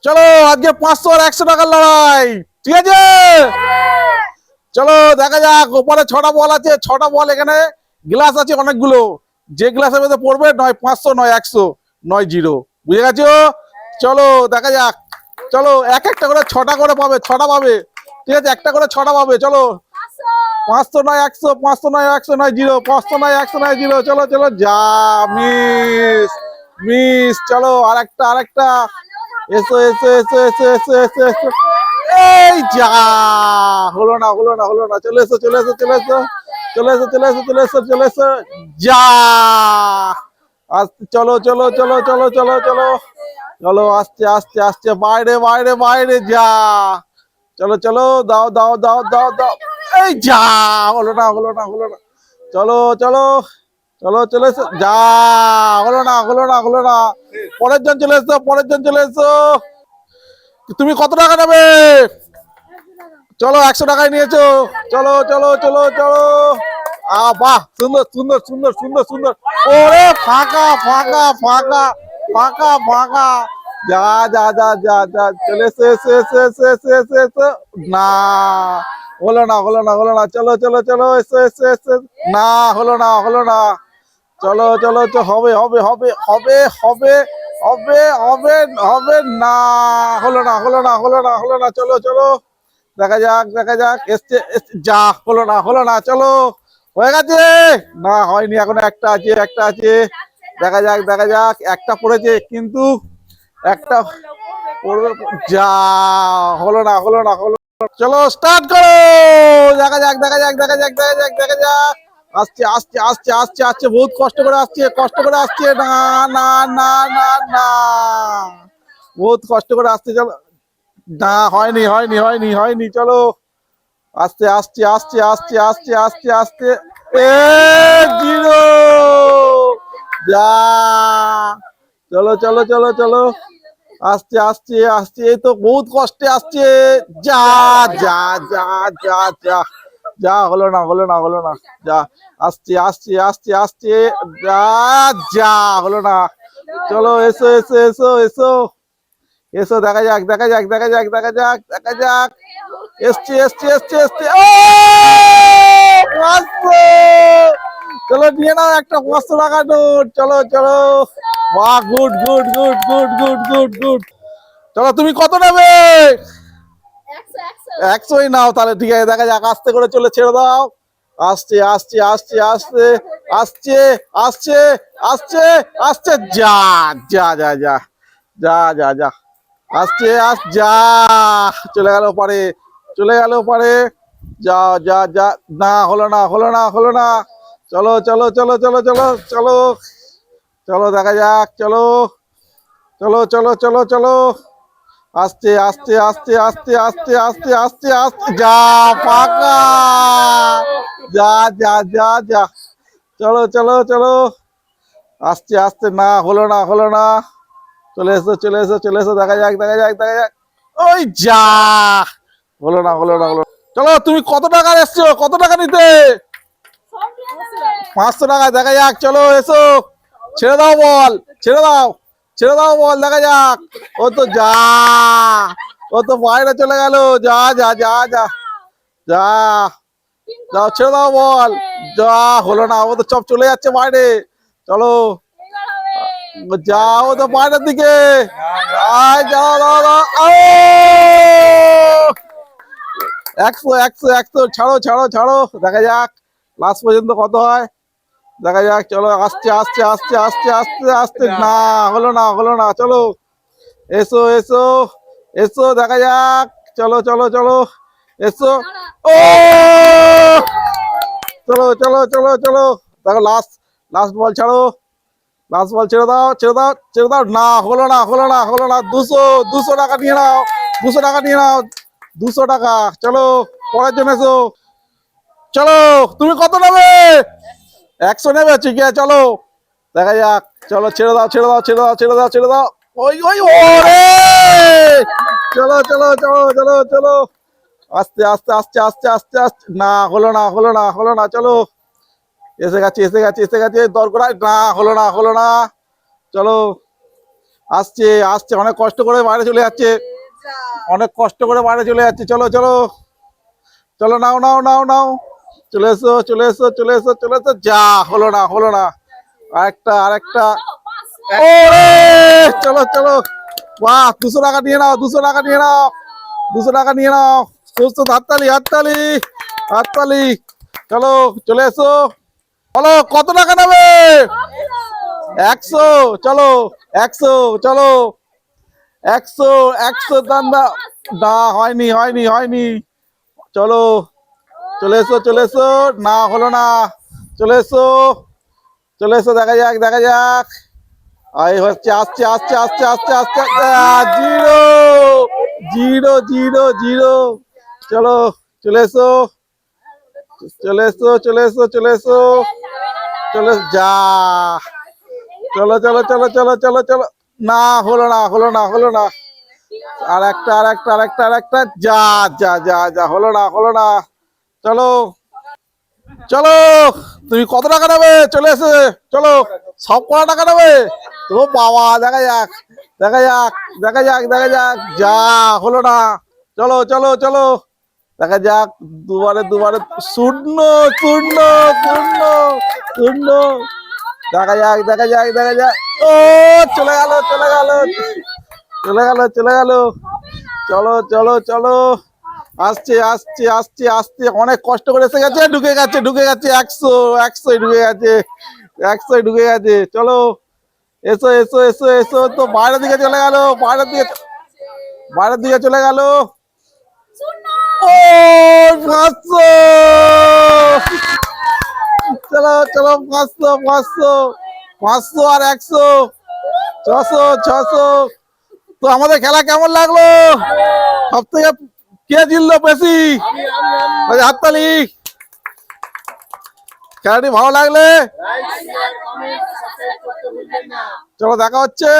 চলো আজকে 500 আর 100 টাকার লড়াই, ঠিক আছে? চলো দেখা যাক। ওপরে 6টা বল আছে, 6টা বল, এখানে গ্লাস আছে অনেকগুলো। যে গ্লাসের মধ্যে পড়বে নয় 500, নয় 100, নয় 0, বুঝে গেছো? চলো দেখা যাক। চলো এক একটা করে 6টা করে পাবে, 6টা পাবে, ঠিক আছে? একটা করে 6টা পাবে। চলো 500 নয় 100, 500 নয় 100, নয় 0, 500 নয় 100, নয় 0। চলো চলো, যা মিস, মিস। চলো আরেকটা, আরেকটা। এসো এসো এসো এসো এসো এসো এসো। এই যা, হলো না হলো না হলো না। চলে এসো চলে এসো চলে এসো চলে এসো চলে এসো চলে এসো চলে এসো। যা, আস্তে চলো চলো চলো চলো চলো চলো চলো, আস্তে আস্তে আস্তে, বাইরে বাইরে বাইরে, যা। চলো চলো, দাও দাও দাও দাও দাও। এই যা, হলো না হলো না হলো না। চলো চলো চলো চলে এসো। যা, হলো না হলো না হলো না। পরের জন চলে এসো, পরের জন চলে এসো। তুমি কত টাকা নেবে? চলো 100 টাকায় নিয়েছো। চলো চলো চলো চলো। বাহ, সুন্দর সুন্দর সুন্দর সুন্দর সুন্দর। ওরে ফাঁকা ফাঁকা ফাঁকা ফাঁকা ফাঁকা। যা যা যা যা যা, চলে এসো এসো এসো এসো এসো এসো এসো। না, হলো না হলো না হলো না। চলো চলো চলো, এসো এসো এসো। না, হলো না হলো না। চলো চলো চলো, হবে হবে হবে হবে হবে হবে হবে হবে না। হলো না হলো না হলো না হলো না। চলো চলো, দেখা যাক দেখা যাক। এসছে এসছে, যা, হলো না হলো না। চলো, হয়ে গেছে। না হয়নি, এখনো একটা আছে, একটা আছে। দেখা যাক দেখা যাক। একটা পড়েছে কিন্তু, একটা পড়বে। যা, হলো না হলো না হলো না। চলো স্টার্ট করো। দেখা যাক দেখা যাক দেখা যাক দেখা যাক দেখা যাক। আসছে আসছে আসছে আসছে আসছে, বহুত কষ্ট করে আসছে, কষ্ট করে আসছে। না না না না না, বহুত কষ্ট করে আসছে। চলো, না হয়নি হয়নি হয়নি হয়নি। চলো আস্তে আস্তে আস্তে আস্তে আস্তে আস্তে আস্তে। এ 0, যা। চলো চলো চলো চলো, আস্তে আস্তে আস্তে। এই তো বহুত কষ্টে আসছে। যা যা যা যা যা যা, হলো না হলো না হলো না। যা, আস্তে আস্তে আস্তে আস্তে, যা যা, হলো না। চলো এসো এসো এসো এসো এসো, দেখা যাক দেখা যাক দেখা যাক দেখা যাক দেখা যাক। এসছে এসছে এসছে এসছে। ও 500। চলো নিয়ে নাও একটা 500 টাকা নোট। চলো চলো, বাহ, good good good good good good good. চলো তুমি কত নেবে? 100ই নাও তাহলে, ঠিক আছে? দেখা যাক, আস্তে করে চলে, ছেড়ে দাও। আসছে আসছে আসছে আসছে আসছে আসছে আসছে আসছে। যা যা যা যা যা যা যা, আসছে আস, যা, চলে গেল পারে, চলে গেল পারে। যা যা যা, না হলো না হলো না হলো না। চলো চলো চলো চলো চলো চলো চলো, দেখা যাক। চলো চলো চলো চলো চলো, আস্তে আস্তে আস্তে আস্তে আস্তে আস্তে আস্তে আস্তে। যা, ফাঁকা। যা যা যা যা, চলো চলো চলো, আস্তে আস্তে। না হলো না হলো না। চলে এসো চলে এসো চলে এসো, দেখা যাক দেখা যাক দেখা যাক। ওই যা, হলো না হলো না হলো না। চলো তুমি কত টাকা এসছো, কত টাকা নিতে? 500 টাকা। দেখা যাক, চলো এসো। ছেড়ে দাও বল, ছেড়ে দাও, ছেড়ে দাও বল, দেখা যাক। ও তো যা, ও তো বাইরে চলে গেল। যা যা যা যা যা, যাও ছেড়ে দাও বল। যা, হলো না, ও তো সব চলে যাচ্ছে বাইরে। চলো, যাও তো বাইরের দিকে। আয় যাও দাও দাও। 100 100 100, ছাড়ো ছাড়ো ছাড়ো, দেখা যাক লাস্ট পর্যন্ত কত হয়, দেখা যাক। চলো আসছে আসছে আসছে আসছে আসছে আসছে। না হলো না হলো না। চলো এসো এসো এসো, দেখা যাক। চলো চলো চলো, এসো। ও চলো চলো চলো চলো, দেখো লাস্ট, লাস্ট বল ছাড়ো, লাস্ট বল ছেড়ে দাও ছেড়ে দাও ছেড়ে দাও। না হলো না হলো না হলো না। 200, 200 টাকা নিয়ে নাও, 200 টাকা নিয়ে নাও, 200 টাকা। চলো পরের জন্য এসো। চলো তুমি কত নেবে? 100 নেবে, ঠিক আছে। চলো দেখা যাক। চলো ছেড়ে দাও ছেড়ে দাও ছেড়ে দাও ছেড়ে দাও ছেড়ে দাও। ওই ওই ওরে, চলো চলো চলো চলো চলো, আস্তে আস্তে আস্তে আস্তে আস্তে আস্তে। না হলো না হলো না হলো না। চলো এসে গেছে এসে গেছে এসে গেছে, দরকার। না হলো না হলো না। চলো আসছে আসছে, অনেক কষ্ট করে বাইরে চলে যাচ্ছে, অনেক কষ্ট করে বাইরে চলে যাচ্ছে। চলো চলো চলো, নাও নাও নাও নাও, চলে এসো চলে এসো চলে এসো চলে এসো। যা হলো না, হলো না। আরেকটা আরেকটা। ওরে, চলো চলো। বাহ, 200 টাকা নিয়ে নাও, 200 টাকা নিয়ে নাও, 200 টাকা নিয়ে নাও। সুস্থ, হাততালি হাততালি হাততালি। চলো চলে এসো। বলো কত টাকা নেবে? 100। চলো 100, চলো 100, 100 দাম দাও। না, হয়নি হয়নি হয়নি। চলো চলে এসো চলে এসো। না, হলো না। চলে এসো চলে এসো, দেখা যাক দেখা যাক। এই হচ্ছে, আসছে আসছে আসছে আসছে আসছে। Zero zero zero zero. চলো চলে এসো চলে এসো চলে এসো চলে এসো চলে যা। চলো চলো চলো চলো চলো চলো। না, হলো না হলো না হলো না। আর একটা আর একটা আর একটা আর একটা। যা যা যা যা, হলো না হলো না। চলো চলো, তুমি কত টাকা নেবে? চলে এসে চলো, সব কত টাকা নেবে? ও বাবা, দেখা যাক দেখা যাক দেখা যাক দেখা যাক। যা, হলো না। চলো চলো চলো, দেখা যাক। দুবারে দুবারে শূন্য শূন্য শূন্য শূন্য। দেখা যাক দেখা যাক দেখা যাক। ও, চলে গেল চলে গেল চলে গেল চলে গেল। চলো চলো চলো, আসছে আসছে আসছে আসছে, অনেক কষ্ট করে এসে গেছে। ঢুকে গেছে ঢুকে গেছে। 100, 100 ঢুকে গেছে, 100 ঢুকে গেছে। চলো এসো এসো এসো এসো। তো বাইরের দিকে চলে গেল, বাইরের দিকে বাইরের দিকে চলে গেল। ও, 500। চলো চলো, 500 500 500 আর 100, 600 600। তো আমাদের খেলা কেমন লাগলো? সব থেকে কে জিতলো বেশি? হাততালি। খেলাটি ভালো লাগলে চলো, দেখা হচ্ছে।